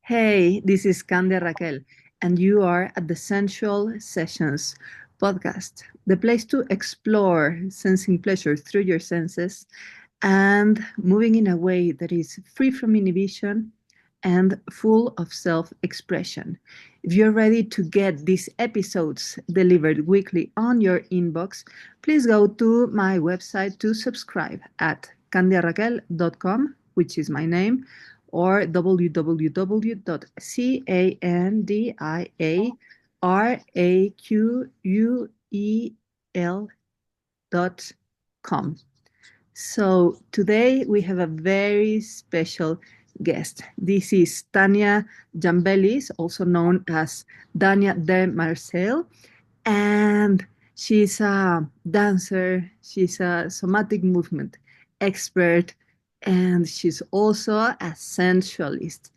Hey, this is Candia Raquel, and you are at the Sensual Sessions Podcast, the place to explore sensing pleasure through your senses and moving in a way that is free from inhibition and full of self expression. If you're ready to get these episodes delivered weekly on your inbox, please go to my website to subscribe at candiaraquel.com, which is my name, or www.candiaraquel.com. So today we have a very special guest. This is Tania Llambellis, also known as Dania de Marcel, and she's a dancer, she's a somatic movement expert, and she's also a sensualist.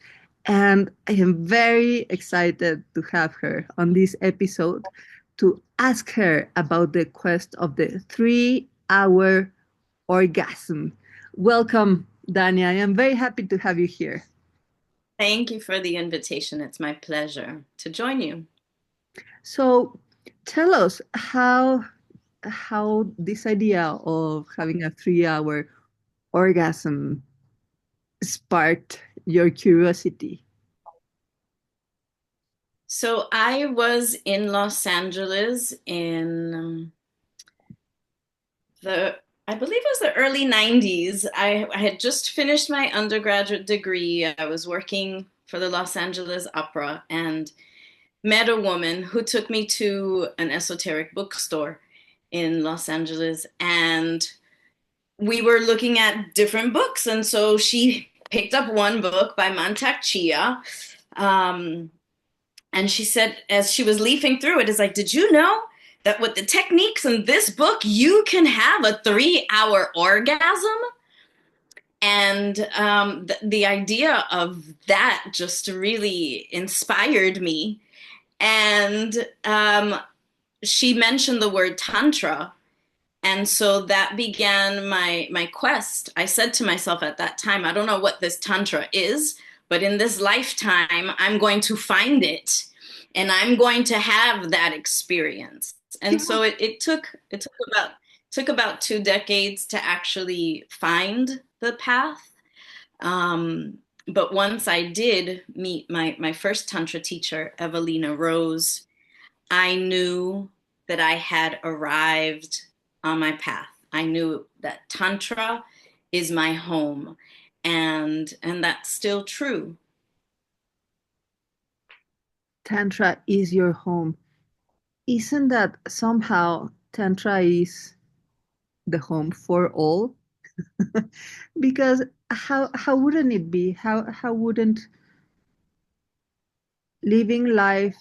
And I am very excited to have her on this episode to ask her about the quest of the 3 hour orgasm. Welcome, Dania. I am very happy to have you here. Thank you for the invitation. It's my pleasure to join you. So, tell us how this idea of having a 3 hour orgasm sparked your curiosity. So I was in Los Angeles in I believe it was the early 90s. I had just finished my undergraduate degree. I was working for the Los Angeles Opera and met a woman who took me to an esoteric bookstore in Los Angeles. And we were looking at different books. And so she picked up one book by Mantak Chia. And she said, as she was leafing through it, is like, did you know that with the techniques in this book, you can have a 3 hour orgasm? And the idea of that just really inspired me. And she mentioned the word tantra. And so that began my quest. I said to myself at that time, I don't know what this tantra is, but in this lifetime, I'm going to find it and I'm going to have that experience. And so it took about 2 decades to actually find the path. But once I did meet my first tantra teacher, Evelina Rose, I knew that I had arrived on my path. I knew that tantra is my home, and that's still true. Tantra is your home. Isn't that somehow Tantra is the home for all? Because how wouldn't it be? How wouldn't living life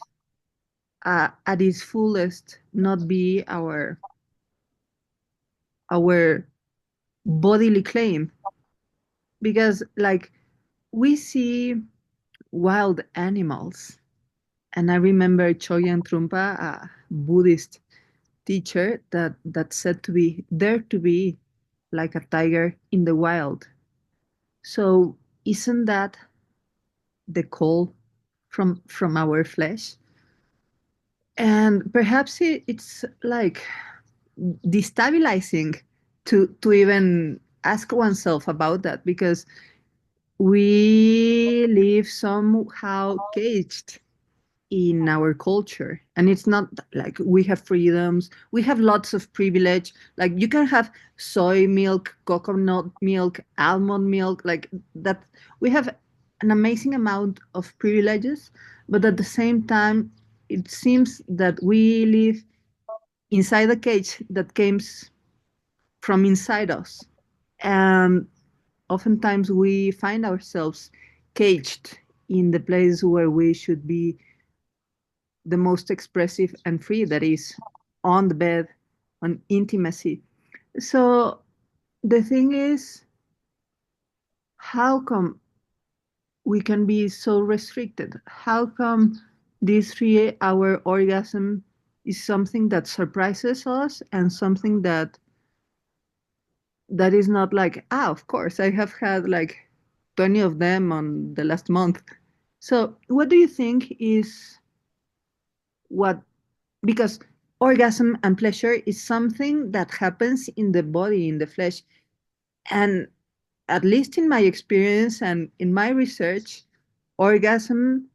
at its fullest not be our bodily claim? Because like we see wild animals, and I remember Chogyam Trungpa, a Buddhist teacher, that said to be there to be like a tiger in the wild. So isn't that the call from our flesh? And perhaps it's like destabilizing to even ask oneself about that, because we live somehow caged in our culture, and it's not like we have freedoms, we have lots of privilege. Like you can have soy milk, coconut milk, almond milk, like that. We have an amazing amount of privileges, but at the same time it seems that we live inside a cage that comes from inside us, and oftentimes we find ourselves caged in the place where we should be the most expressive and free, that is on the bed, on intimacy. So the thing is, how come we can be so restricted? How come this 3 hour orgasm is something that surprises us, and something that is not like, of course, I have had like 20 of them on the last month. So, what do you think is what, because orgasm and pleasure is something that happens in the body, in the flesh. And at least in my experience and in my research, orgasm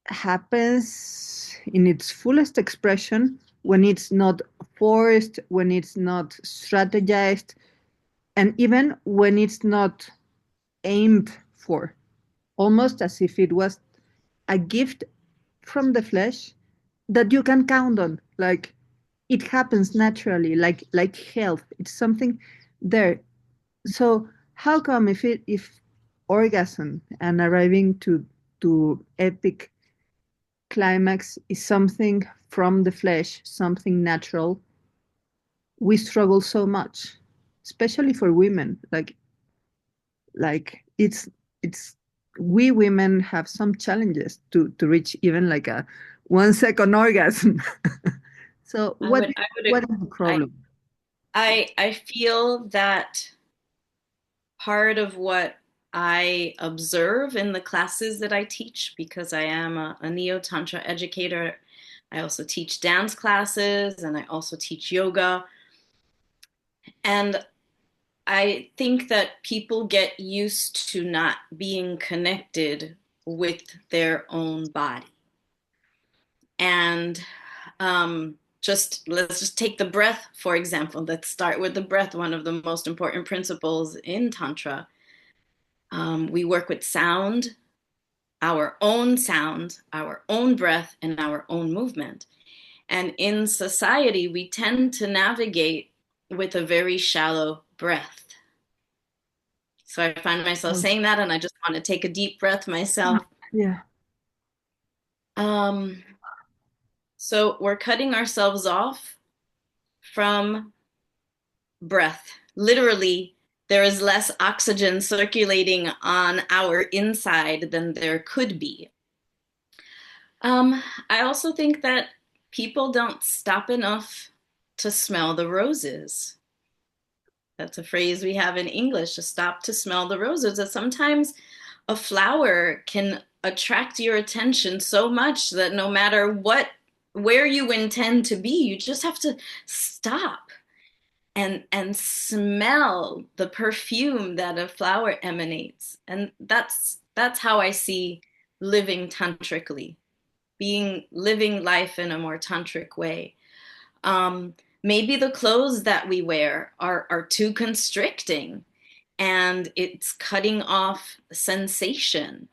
happens in its fullest expression when it's not forced, when it's not strategized, and even when it's not aimed for, almost as if it was a gift from the flesh that you can count on. Like it happens naturally, like health. It's something there. So how come if orgasm and arriving to epic climax is something from the flesh, something natural, we struggle so much, especially for women. Like it's we women have some challenges to reach even like a 1 second orgasm. So I would, I what would, is the I, problem? I feel that part of what I observe in the classes that I teach, because I am a neo tantra educator. I also teach dance classes and I also teach yoga. And I think that people get used to not being connected with their own body. And just let's just take the breath, for example. Let's start with the breath, one of the most important principles in Tantra. We work with sound, our own breath, and our own movement. And in society, we tend to navigate with a very shallow breath. So I find myself Mm. saying that, and I just want to take a deep breath myself. Yeah. Um, so we're cutting ourselves off from breath. Literally, there is less oxygen circulating on our inside than there could be. I also think that people don't stop enough to smell the roses. That's a phrase we have in English, to stop to smell the roses. That sometimes a flower can attract your attention so much that no matter where you intend to be, you just have to stop and smell the perfume that a flower emanates. And that's how I see living tantrically, being living life in a more tantric way. Um, Maybe the clothes that we wear are too constricting and it's cutting off sensation.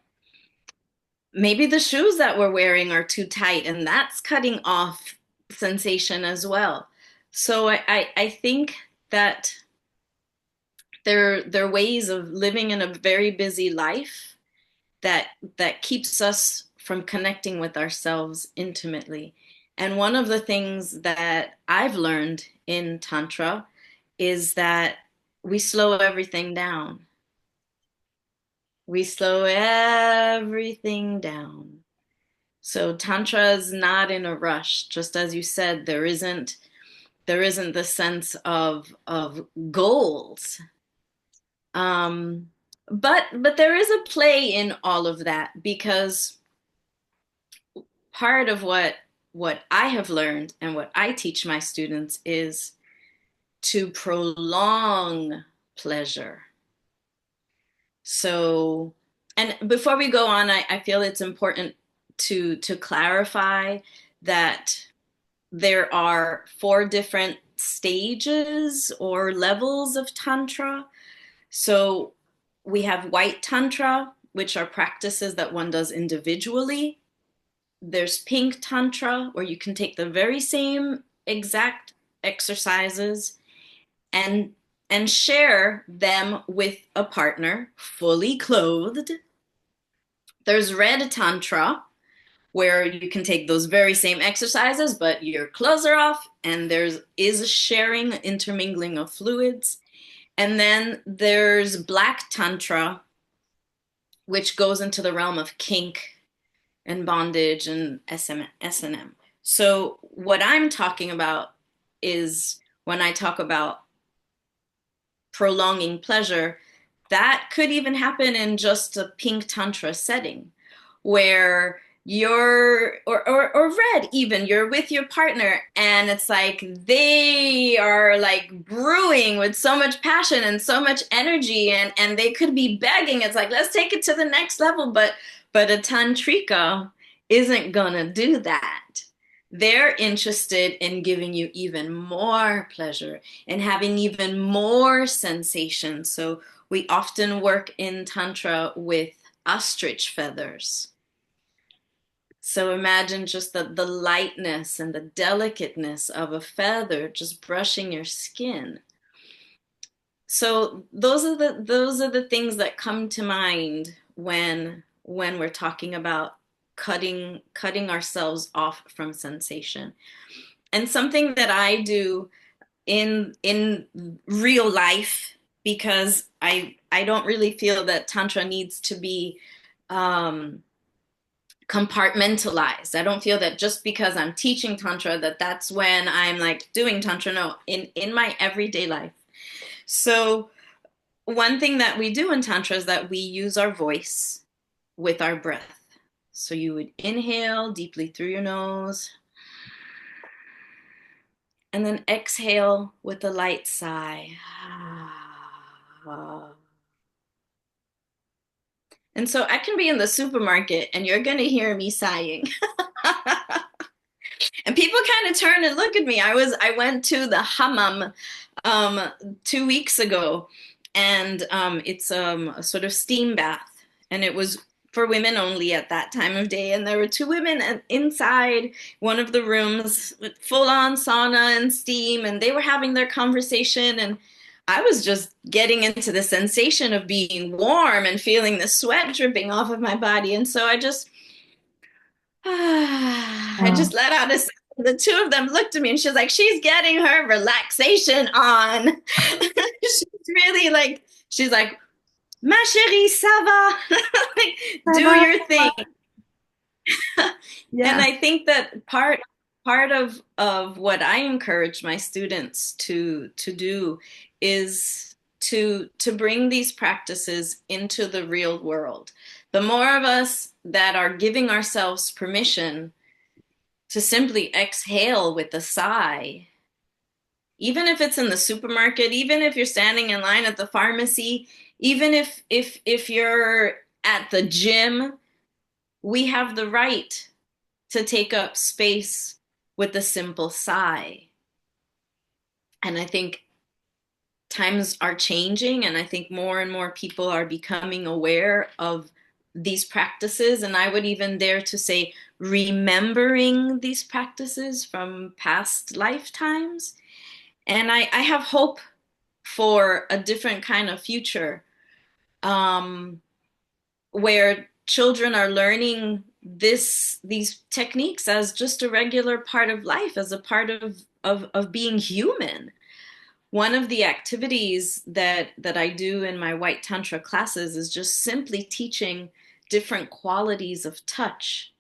Maybe the shoes that we're wearing are too tight and that's cutting off sensation as well. So I think that there are ways of living in a very busy life that keeps us from connecting with ourselves intimately. And one of the things that I've learned in Tantra is that we slow everything down. We slow everything down. So Tantra is not in a rush. Just as you said, there isn't the sense of goals. Um, but there is a play in all of that, because part of what I have learned and what I teach my students is to prolong pleasure. So, and before we go on, I feel it's important to clarify that there are 4 different stages or levels of tantra. So we have white tantra, which are practices that one does individually. There's pink tantra, where you can take the very same exact exercises and share them with a partner fully clothed. There's red tantra, where you can take those very same exercises but your clothes are off, and there's is a sharing, intermingling of fluids. And then there's black tantra, which goes into the realm of kink and bondage and S&M. So what I'm talking about is, when I talk about prolonging pleasure, that could even happen in just a pink tantra setting where you're or red, even you're with your partner and it's like they are like brewing with so much passion and so much energy and they could be begging. It's like, let's take it to the next level, but a tantrika isn't gonna do that. They're interested in giving you even more pleasure and having even more sensation. So we often work in tantra with ostrich feathers. So imagine just the lightness and the delicateness of a feather just brushing your skin. So those are the things that come to mind when we're talking about cutting ourselves off from sensation. And something that I do in real life, because I don't really feel that tantra needs to be um, compartmentalized. I don't feel that just because I'm teaching tantra that that's when I'm like doing tantra. No, in my everyday life. So one thing that we do in tantra is that we use our voice with our breath. So you would inhale deeply through your nose and then exhale with a light sigh. And so I can be in the supermarket and you're going to hear me sighing. And people kind of turn and look at me. I went to the hammam 2 weeks ago, and it's a sort of steam bath, and it was for women only at that time of day. And there were two women inside one of the rooms with full on sauna and steam, and they were having their conversation. And I was just getting into the sensation of being warm and feeling the sweat dripping off of my body. And so I Wow. just let out a. The two of them looked at me and she's like, she's getting her relaxation on. She's really like, she's like, ma chérie, ça va? Like, do your thing. And Yeah. I think that part of what I encourage my students to do is to bring these practices into the real world. The more of us that are giving ourselves permission to simply exhale with a sigh, even if it's in the supermarket, even if you're standing in line at the pharmacy, even if you're at the gym, we have the right to take up space with a simple sigh. And I think times are changing, and I think more and more people are becoming aware of these practices. And I would even dare to say, remembering these practices from past lifetimes. And I have hope for a different kind of future, um, where children are learning these techniques as just a regular part of life, as a part of being human. One of the activities that I do in my white tantra classes is just simply teaching different qualities of touch.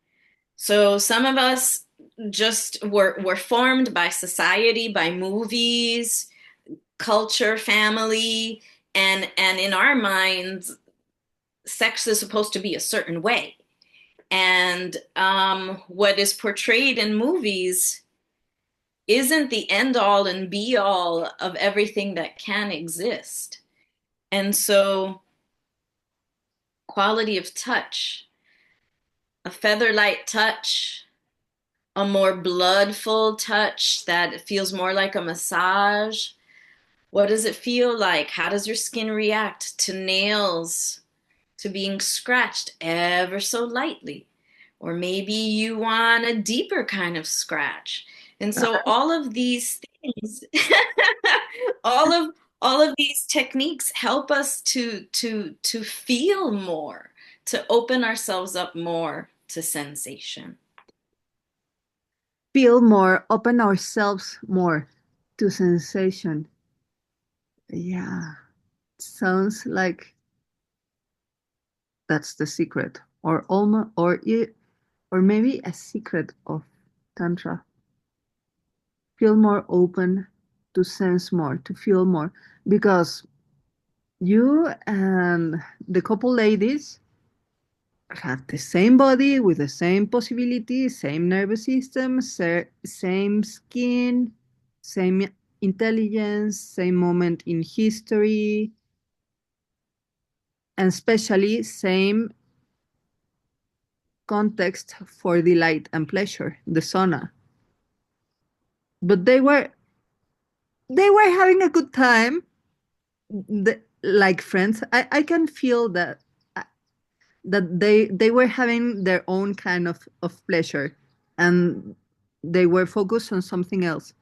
So some of us just were formed by society, by movies, culture, family, and in our minds, sex is supposed to be a certain way. And what is portrayed in movies isn't the end all and be all of everything that can exist. And so, quality of touch, a feather light touch, a more bloodful touch that feels more like a massage. What does it feel like? How does your skin react to nails, to being scratched ever so lightly? Or maybe you want a deeper kind of scratch. And so all of these things, all of all of these techniques help us to feel more, to open ourselves up more to sensation. Feel more, open ourselves more to sensation. Yeah. Sounds like that's the secret, or almost, or maybe a secret of Tantra. Feel more open, to sense more, to feel more. Because You and the couple ladies have the same body with the same possibilities, same nervous system, same skin, same intelligence, same moment in history, and especially same context for delight and pleasure, the sauna. But they were having a good time, like friends. I can feel that they were having their own kind of pleasure, and they were focused on something else.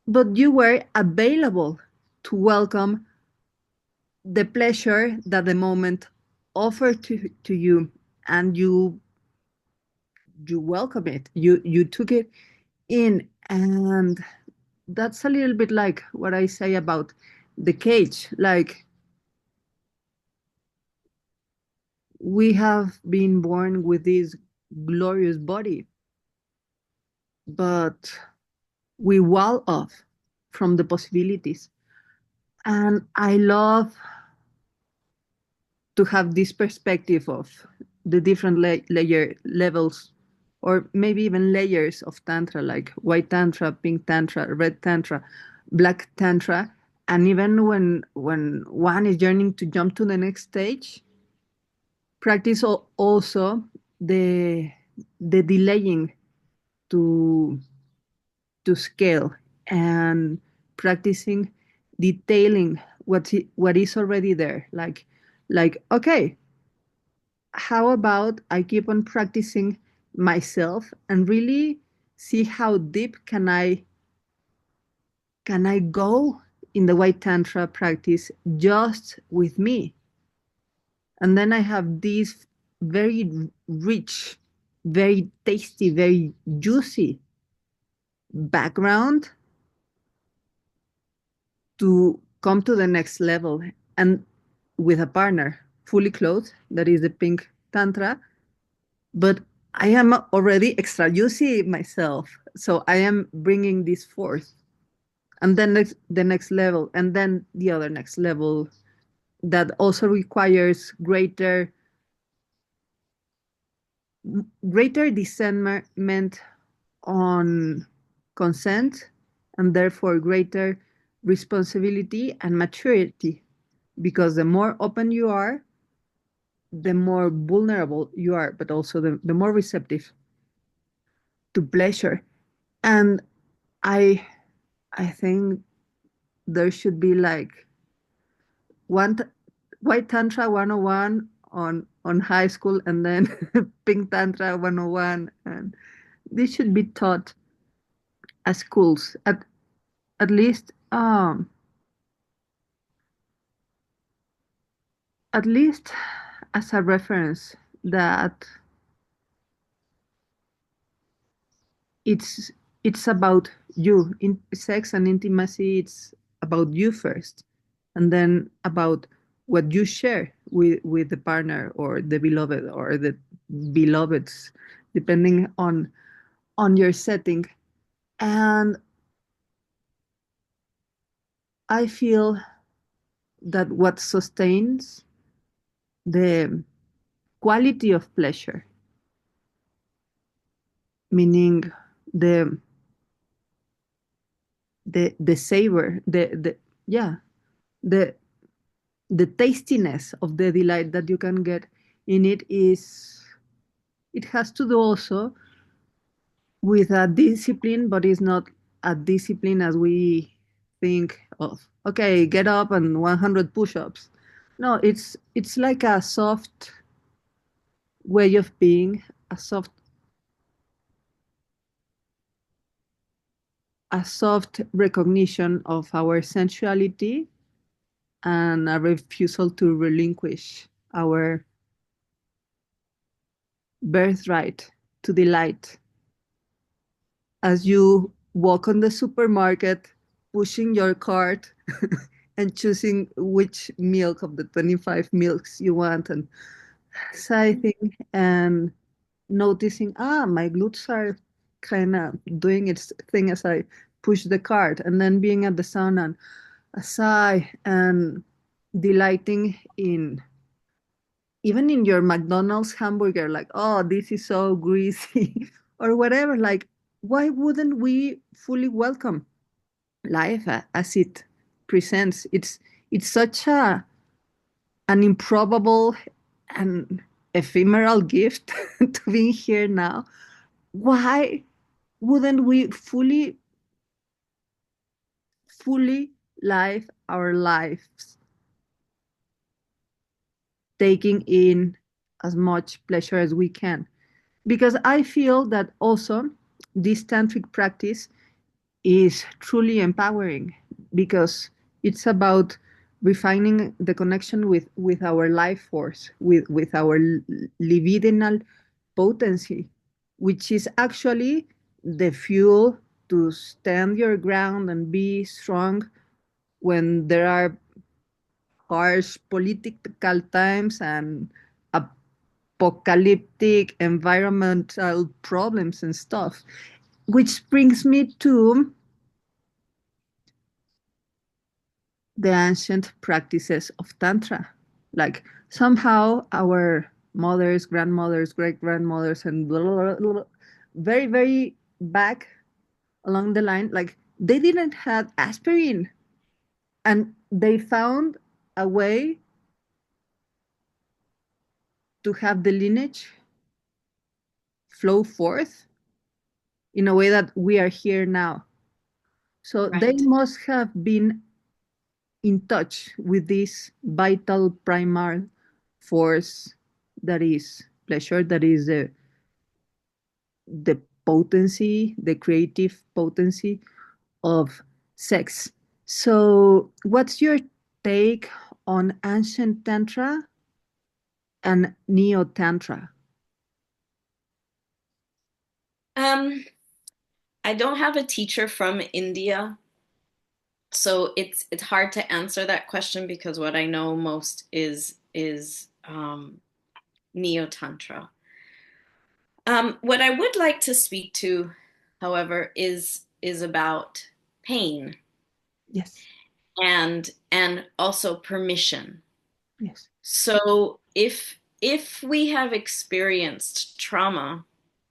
But you were available to welcome the pleasure that the moment offered to you, and you welcome it, you took it in. And that's a little bit like what I say about the cage. Like, we have been born with this glorious body, but we wall off from the possibilities. And I love to have this perspective of the different layer levels, or maybe even layers of tantra, like white tantra, pink tantra, red tantra, black tantra. And even when one is yearning to jump to the next stage, practice also the the delaying to scale, and practicing detailing what is already there. Like, okay, how about I keep on practicing myself and really see how deep can I go in the white tantra practice just with me. And then I have this very rich, very tasty, very juicy background to come to the next level, and with a partner fully clothed, that is the pink tantra. But I am already extra juicy myself, so I am bringing this forth. And then the next level, and then the other next level, that also requires greater discernment on consent, and therefore greater responsibility and maturity, because the more open you are, the more vulnerable you are, but also the more receptive to pleasure. And i I think there should be like one white tantra 101 on high school, and then pink tantra 101, and this should be taught at schools, at least at least as a reference, that it's it's about you. In sex and intimacy, it's about you first, and then about what you share with the partner, or the beloved, or the beloveds, depending on your setting. And I feel that what sustains the quality of pleasure, meaning the the savor, the yeah, the the tastiness of the delight that you can get in it, it has to do also with a discipline, but it's not a discipline as we think of. Okay, get up and 100 push-ups. No, it's like a soft way of being, a soft recognition of our sensuality, and a refusal to relinquish our birthright to delight. As you walk on the supermarket, pushing your cart and choosing which milk of the 25 milks you want, and sighing and noticing, my glutes are kind of doing its thing as I push the cart, and then being at the sauna, and a sigh, and delighting in even in your McDonald's hamburger, like, oh, this is so greasy, or whatever. Like, why wouldn't we fully welcome life as it presents? It's such an improbable and ephemeral gift to be here now. Why wouldn't we fully live our lives, taking in as much pleasure as we can? Because I feel that also this tantric practice is truly empowering, because it's about refining the connection with our life force, with our libidinal potency, which is actually the fuel to stand your ground and be strong when there are harsh political times and apocalyptic environmental problems and stuff. Which brings me to the ancient practices of Tantra. Like somehow our mothers, grandmothers, great grandmothers, and blah, blah, blah, blah, very, very back along the line, like they didn't have aspirin, and they found a way to have the lineage flow forth in a way that we are here now. So they Right. must have been in touch with this vital primal force that is pleasure, that is the potency, the creative potency of sex. So, what's your take on ancient tantra and neo tantra? Um, I don't have a teacher from India, so it's hard to answer that question because what I know most is neo tantra. What I would like to speak to, however, is about pain Yes, and also permission. yes, So if we have experienced trauma,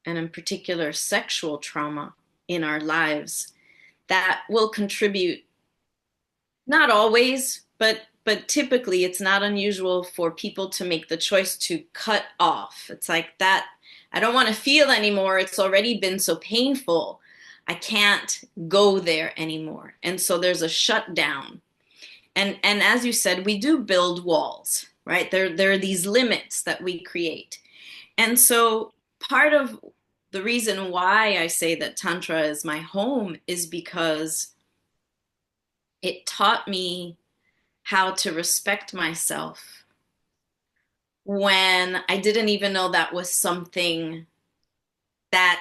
and in particular sexual trauma in our lives, that will contribute, not always, but typically it's not unusual for people to make the choice to cut off. It's like that, I don't want to feel anymore. It's already been so painful. I can't go there anymore. And so there's a shutdown. And as you said, we do build walls, right? There are these limits that we create. And so part of the reason why I say that Tantra is my home is because it taught me how to respect myself when I didn't even know that was something that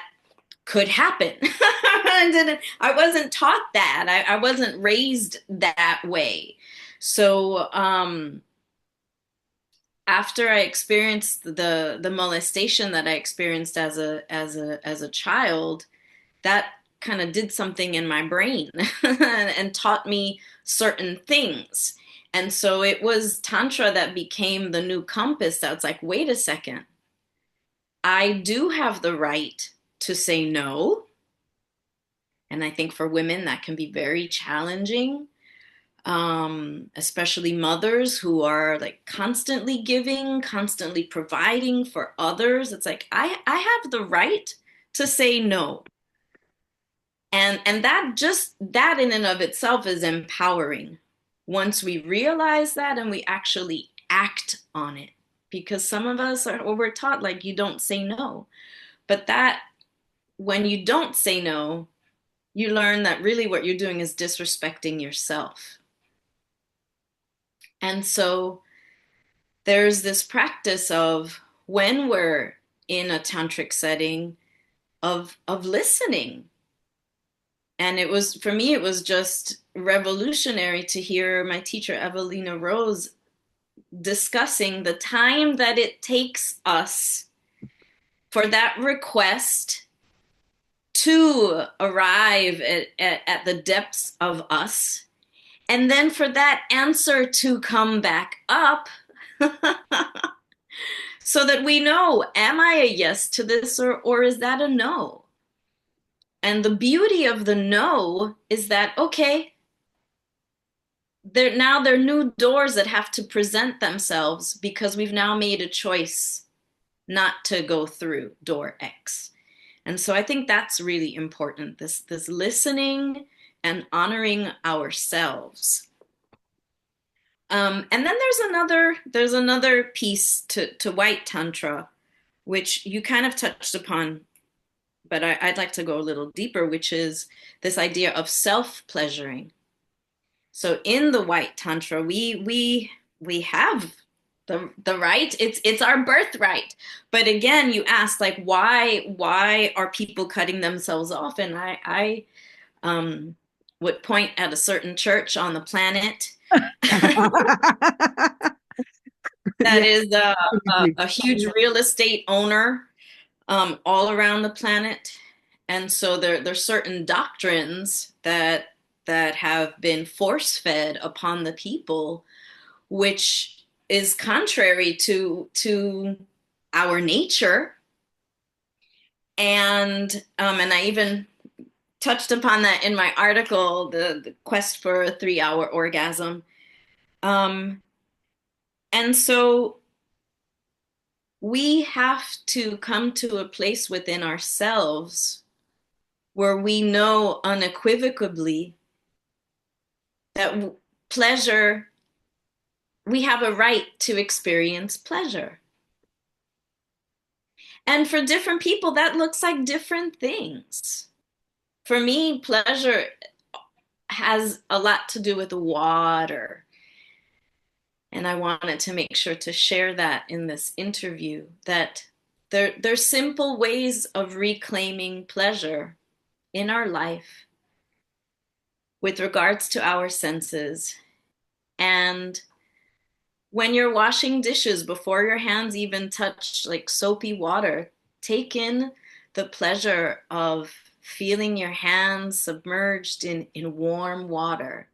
could happen. I wasn't taught that. I wasn't raised that way. So after I experienced the molestation that I experienced as a child, that kind of did something in my brain and taught me certain things. And so it was Tantra that became the new compass that's like, wait a second, I do have the right to say no. And I think for women, that can be very challenging, especially mothers who are like constantly giving, constantly providing for others. It's like, I have the right to say no. And that, just that in and of itself is empowering once we realize that and we actually act on it. Because some of us are, or we're taught like, you don't say no. But that, when you don't say no, you learn that really what you're doing is disrespecting yourself. And so there's this practice of, when we're in a tantric setting, of listening. And it was, for me, it was just revolutionary to hear my teacher, Evelina Rose, discussing the time that it takes us for that request to arrive at the depths of us. And then for that answer to come back up, so that we know, am I a yes to this, or is that a no? And the beauty of the no is that, okay, there are new doors that have to present themselves because we've now made a choice not to go through door X. And so I think that's really important, this listening and honoring ourselves. And then there's another piece to white tantra, which you kind of touched upon, but I'd like to go a little deeper, which is this idea of self-pleasuring. So in the white tantra, we have the right. It's our birthright. But again, you asked, like, why are people cutting themselves off? And I would point at a certain church on the planet that Yeah, is definitely. a huge real estate owner all around the planet. And so there's certain doctrines that have been force fed upon the people, which is contrary to our nature. And I even touched upon that in my article, the quest for a 3-hour orgasm. And so we have to come to a place within ourselves where we know unequivocally that pleasure, we have a right to experience pleasure. And for different people, that looks like different things. For me, pleasure has a lot to do with water. And I wanted to make sure to share that in this interview, that there's simple ways of reclaiming pleasure in our life with regards to our senses. And when you're washing dishes, before your hands even touch like soapy water, take in the pleasure of feeling your hands submerged in warm water.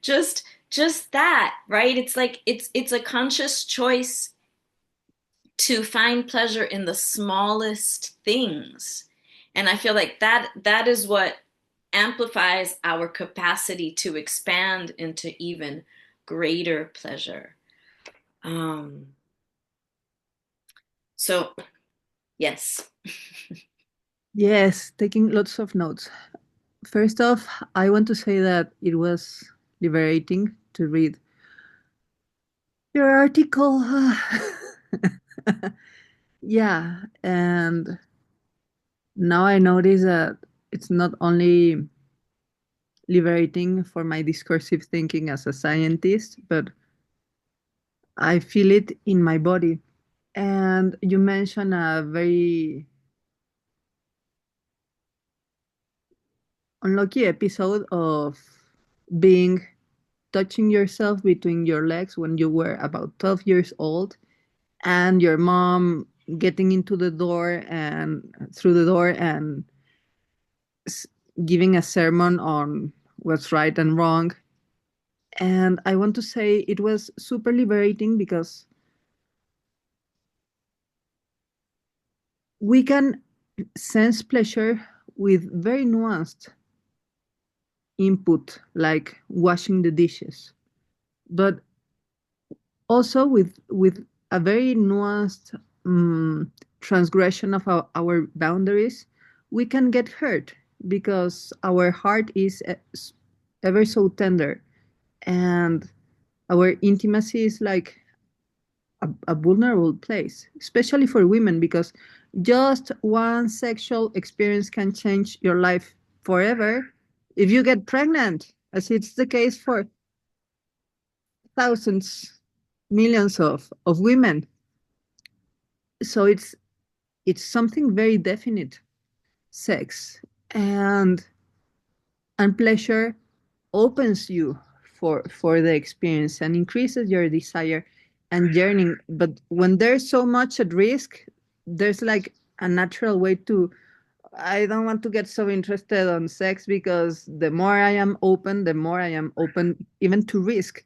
just that, right? It's like it's a conscious choice to find pleasure in the smallest things. And I feel like that is what amplifies our capacity to expand into even greater pleasure. So, yes. Yes, taking lots of notes. First off, I want to say that it was liberating to read your article. Yeah, and now I notice that it's not only liberating for my discursive thinking as a scientist, but I feel it in my body. And you mentioned a very unlucky episode of being touching yourself between your legs when you were about 12 years old, and your mom getting into the door and through the door and giving a sermon on what's right and wrong. And I want to say it was super liberating because we can sense pleasure with very nuanced input, like washing the dishes, but also with a very nuanced transgression of our boundaries. We can get hurt because our heart is ever so tender, and our intimacy is like a vulnerable place, especially for women, because just one sexual experience can change your life forever if you get pregnant, as it's the case for thousands, millions of women. So it's something very definite, sex, and pleasure opens you for the experience and increases your desire and yearning. But when there's so much at risk, there's like a natural way to I don't want to get so interested on sex because the more I am open, the more I am open even to risk.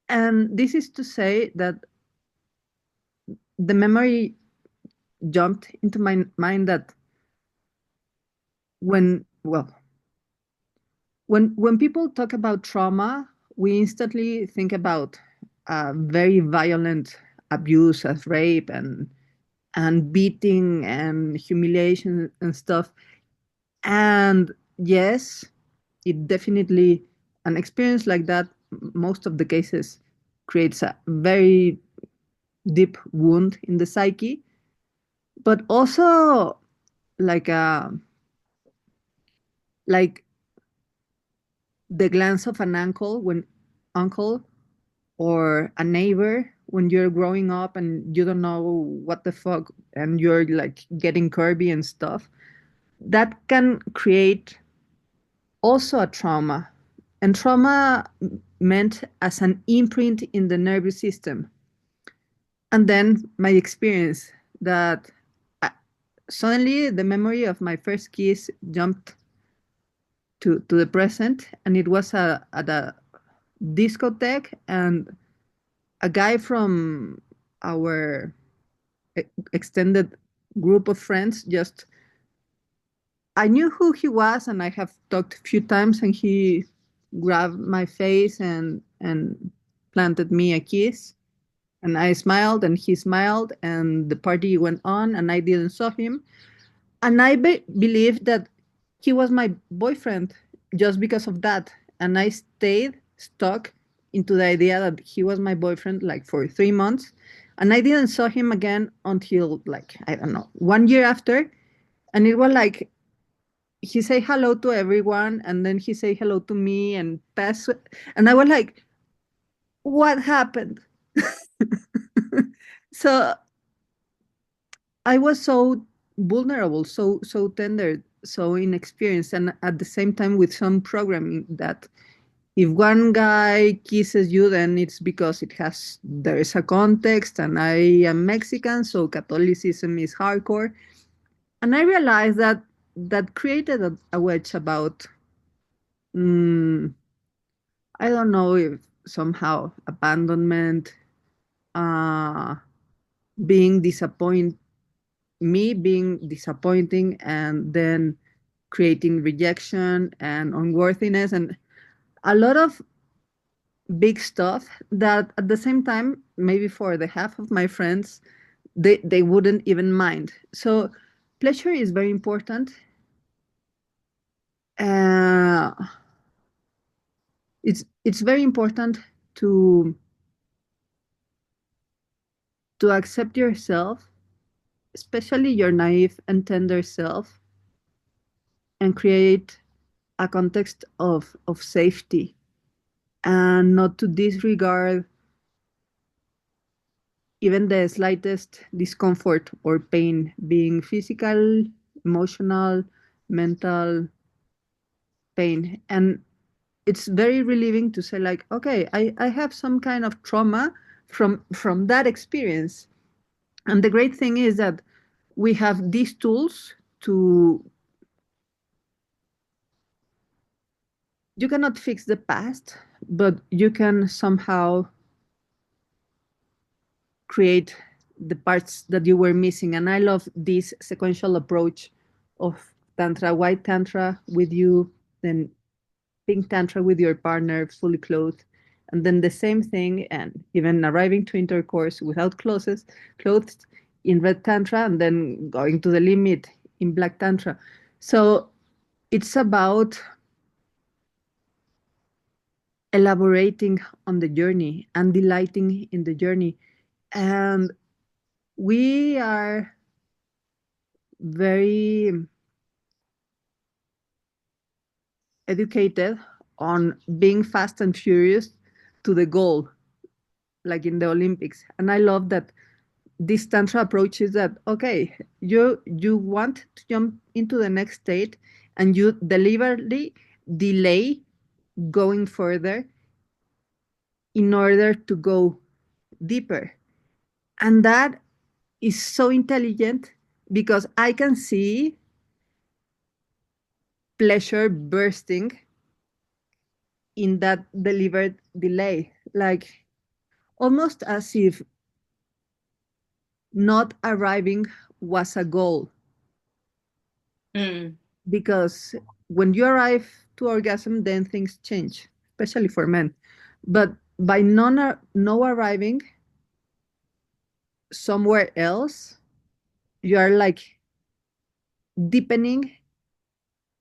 And this is to say that the memory jumped into my mind that well, when people talk about trauma, we instantly think about very violent abuse as rape and beating and humiliation and stuff. And yes, it definitely, an experience like that, most of the cases, creates a very deep wound in the psyche, but also like a like the glance of an uncle or a neighbor when you're growing up and you don't know what the fuck and you're like getting curvy and stuff, that can create also a trauma. And trauma meant as an imprint in the nervous system. And then my experience that I, suddenly the memory of my first kiss jumped to the present, and it was at a discotheque, and a guy from our extended group of friends just, I knew who he was and I have talked a few times, and he grabbed my face and planted me a kiss, and I smiled and he smiled and the party went on and I didn't saw him, and I believed that he was my boyfriend just because of that, and I stayed stuck into the idea that he was my boyfriend like for 3 months, and I didn't saw him again until like I don't know 1 year after, and it was like he say hello to everyone and then he say hello to me and pass, and I was like, what happened? So I was so vulnerable, so tender, so inexperienced, and at the same time with some programming that if one guy kisses you, then it's because there is a context, and I am Mexican, so Catholicism is hardcore, and I realized that that created a wedge about, mm, I don't know if somehow abandonment, uh, being disappointed, me being disappointing and then creating rejection and unworthiness and a lot of big stuff that at the same time maybe for the half of my friends they wouldn't even mind. So pleasure is very important. uh, it's very important to to accept yourself, especially your naive and tender self, and create a context of safety and not to disregard even the slightest discomfort or pain, being physical, emotional, mental pain. And it's very relieving to say like, okay, I have some kind of trauma from that experience. And the great thing is that we have these tools to, you cannot fix the past, but you can somehow create the parts that you were missing. And I love this sequential approach of tantra: white tantra with you, then pink tantra with your partner fully clothed, and then the same thing and even arriving to intercourse without clothes in red tantra, and then going to the limit in black tantra. So it's about elaborating on the journey and delighting in the journey. And we are very educated on being fast and furious to the goal, like in the Olympics. And I love that this tantra approach is that okay, you want to jump into the next state, and you deliberately delay going further in order to go deeper. And that is so intelligent because I can see pleasure bursting in that delivered delay, like almost as if not arriving was a goal. Mm. Because when you arrive to orgasm, then things change, especially for men. But by no arriving somewhere else, you are like deepening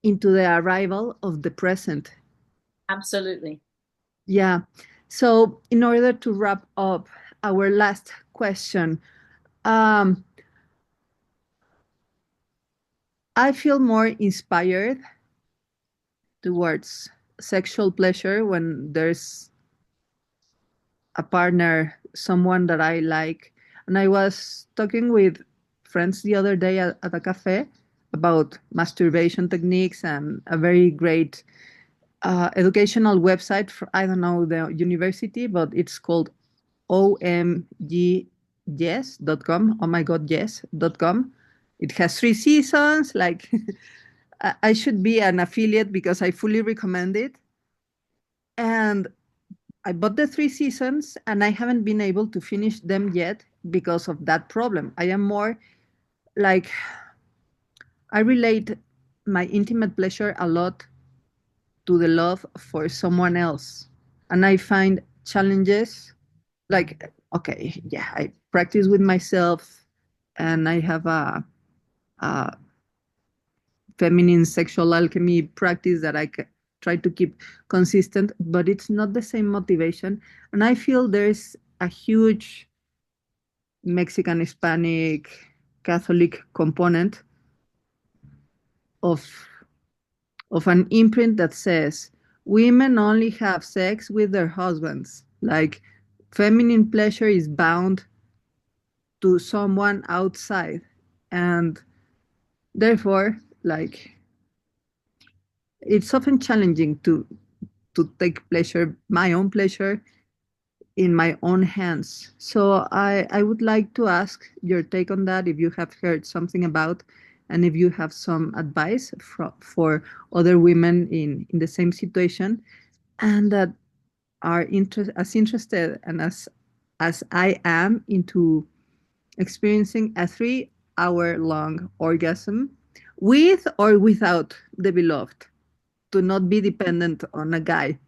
into the arrival of the present. Absolutely. Yeah. So, in order to wrap up our last question, um, I feel more inspired towards sexual pleasure when there's a partner, someone that I like. And I was talking with friends the other day at a cafe about masturbation techniques and a very great educational website for, I don't know the university, but it's called omgyes.com. Oh my God, yes.com. It has 3 seasons. Like, I should be an affiliate because I fully recommend it. And I bought the 3 seasons and I haven't been able to finish them yet because of that problem. I am more like, I relate my intimate pleasure a lot to the love for someone else. And I find challenges like, okay, yeah, I practice with myself and I have a feminine sexual alchemy practice that try to keep consistent, but it's not the same motivation. And I feel there's a huge Mexican, Hispanic, Catholic component of an imprint that says women only have sex with their husbands. Like feminine pleasure is bound to someone outside. And therefore, like it's often challenging to take pleasure, my own pleasure, in my own hands. So I would like to ask your take on that, if you have heard something about, and if you have some advice for other women in the same situation, and that are as interested and as I am into experiencing a 3 hour long orgasm with or without the beloved, to not be dependent on a guy.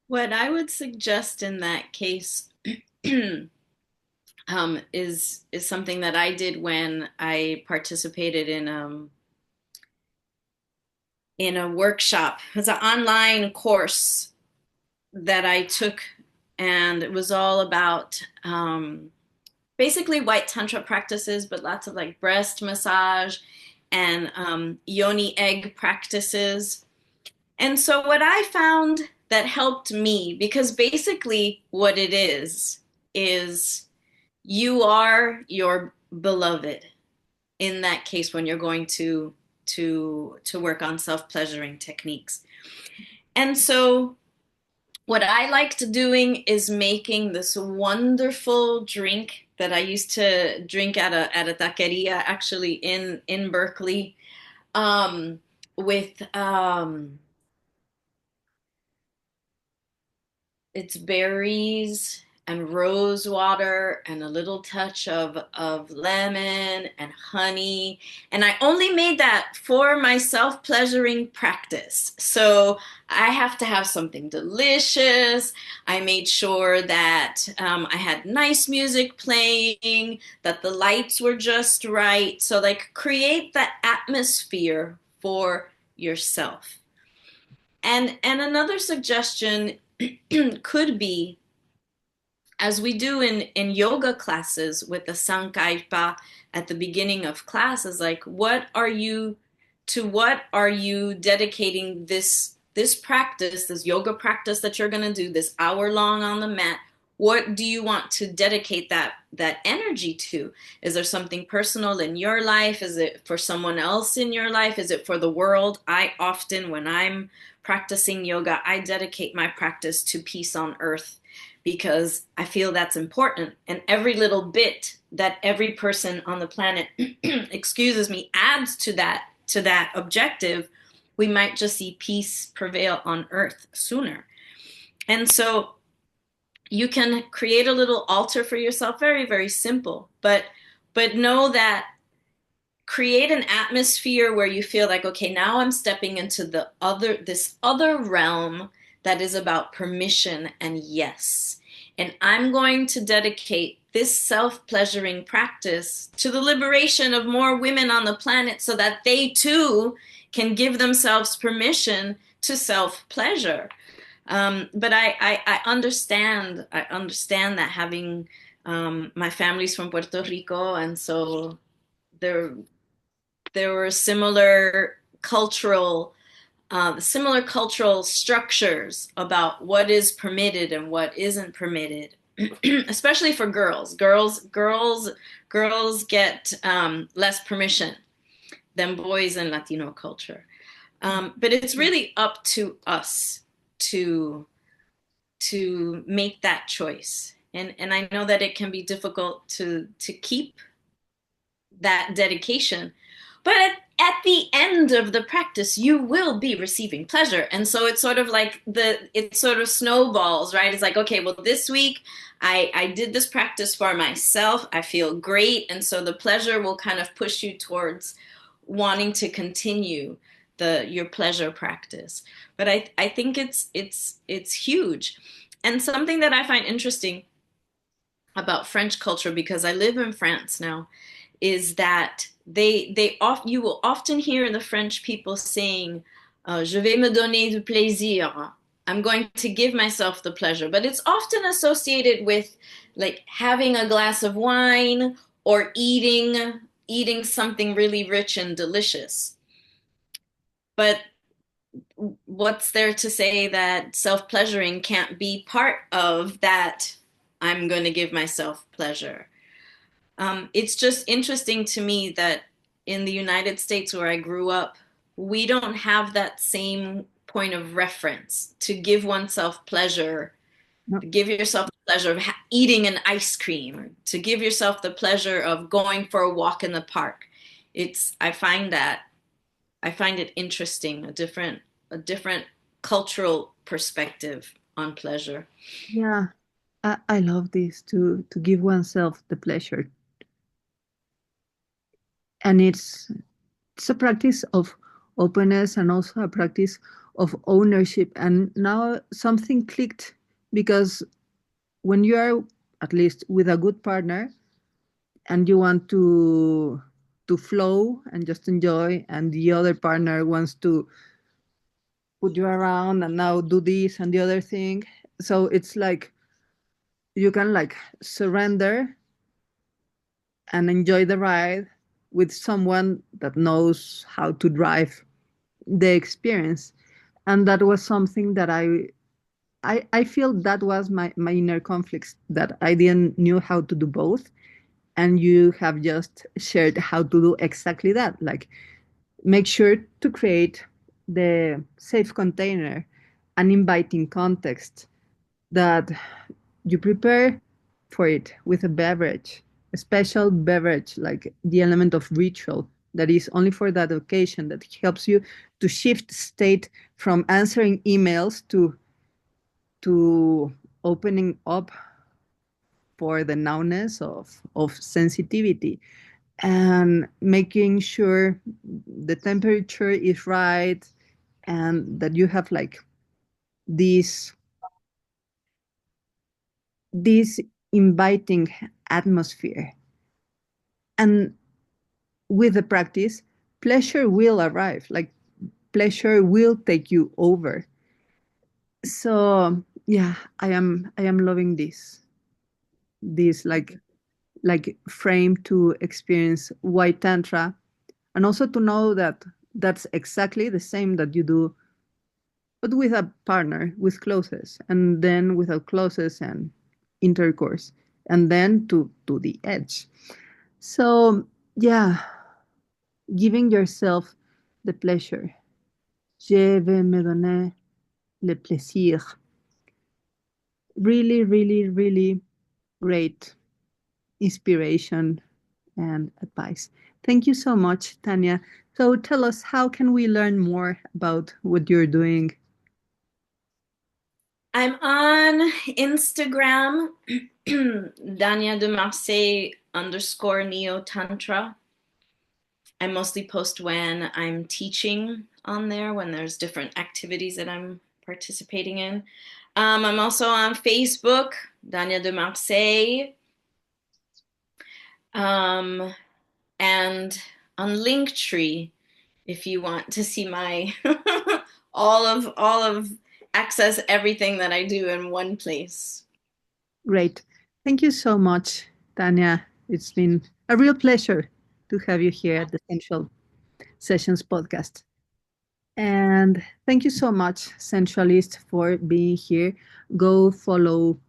What I would suggest in that case is something that I did when I participated in a workshop. It was an online course that I took, and it was all about basically white tantra practices, but lots of like breast massage and yoni egg practices. And so what I found that helped me, because basically what it is you are your beloved in that case when you're going to work on self-pleasuring techniques. And so what I liked doing is making this wonderful drink that I used to drink at a taqueria actually in Berkeley, with it's berries and rose water and a little touch of lemon and honey. And I only made that for my self-pleasuring practice. So I have to have something delicious. I made sure that I had nice music playing, that the lights were just right. So like create that atmosphere for yourself. And another suggestion could be, as we do in yoga classes with the sankalpa at the beginning of classes, like what are you dedicating this practice, this yoga practice that you're going to do this hour long on the mat? What do you want to dedicate that energy to? Is there something personal in your life? Is it for someone else in your life? Is it for the world? I often, when I'm practicing yoga, I dedicate my practice to peace on earth, because I feel that's important. And every little bit that every person on the planet, excuses me, adds to that to that objective, we might just see peace prevail on earth sooner. And so you can create a little altar for yourself, very, very simple, but know that create an atmosphere where you feel like, okay, now I'm stepping into this other realm that is about permission and yes. And I'm going to dedicate this self-pleasuring practice to the liberation of more women on the planet so that they too can give themselves permission to self-pleasure. But I understand that having my family's from Puerto Rico, and so there were similar cultural structures about what is permitted and what isn't permitted, especially for girls. Girls get less permission than boys in Latino culture. But it's really up to us to make that choice. And I know that it can be difficult to keep that dedication, but at the end of the practice, you will be receiving pleasure. And so it's sort of like it sort of snowballs, right? It's like, okay, well, this week I did this practice for myself. I feel great. And so the pleasure will kind of push you towards wanting to continue your pleasure practice. But I think it's huge. And something that I find interesting about French culture, because I live in France now, is that you will often hear the French people saying, "Je vais me donner du plaisir." I'm going to give myself the pleasure, but it's often associated with like having a glass of wine or eating something really rich and delicious. But what's there to say that self-pleasuring can't be part of that? I'm going to give myself pleasure. It's just interesting to me that in the United States where I grew up, we don't have that same point of reference to give oneself pleasure, No. to give yourself the pleasure of eating an ice cream, or to give yourself the pleasure of going for a walk in the park. I find it interesting, a different cultural perspective on pleasure. Yeah, I love this to give oneself the pleasure, and it's a practice of openness and also a practice of ownership. And now something clicked, because when you are at least with a good partner and you want to flow and just enjoy, and the other partner wants to put you around and now do this and the other thing, so it's like you can like surrender and enjoy the ride with someone that knows how to drive the experience. And that was something that I feel that was my inner conflicts, that I didn't knew how to do both. And you have just shared how to do exactly that. Like, make sure to create the safe container, an inviting context, that you prepare for it with a beverage, a special beverage, like the element of ritual that is only for that occasion, that helps you to shift state from answering emails to opening up for the nowness of sensitivity, and making sure the temperature is right, and that you have like this this inviting atmosphere. And with the practice, pleasure will arrive, like pleasure will take you over. So yeah, I am loving this like frame to experience white tantra, and also to know that that's exactly the same that you do, but with a partner, with closest, and then without closest and intercourse, and then to the edge. So yeah, giving yourself the pleasure. Je vais me donner le plaisir. Really, really, really great inspiration and advice. Thank you so much, Tania. So tell us, how can we learn more about what you're doing? I'm on Instagram, Dania de Marseille _ Tantra. I mostly post when I'm teaching on there, when there's different activities that I'm participating in. I'm also on Facebook, Dania de Marseille, and on Linktree, if you want to see my all of access everything that I do in one place. Great. Thank you so much, Tania. It's been a real pleasure to have you here at the Sensual Sessions Podcast. And thank you so much, Sensualist, for being here. Go follow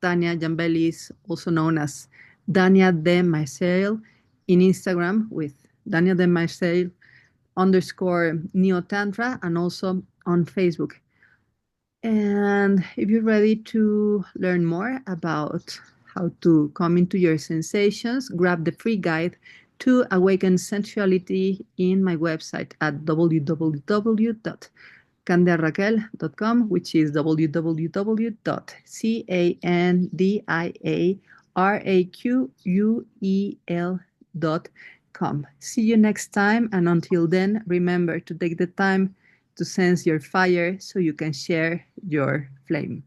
Tania Llambellis, also known as Dania de Marseille, in Instagram with Dania de Marseille _ Neo Tantra, and also on Facebook. And if you're ready to learn more about how to come into your sensations, grab the free guide to awaken sensuality in my website at www.candiaraquel.com, which is www.candiaraquel.com. See you next time, and until then, remember to take the time to sense your fire so you can share your flame.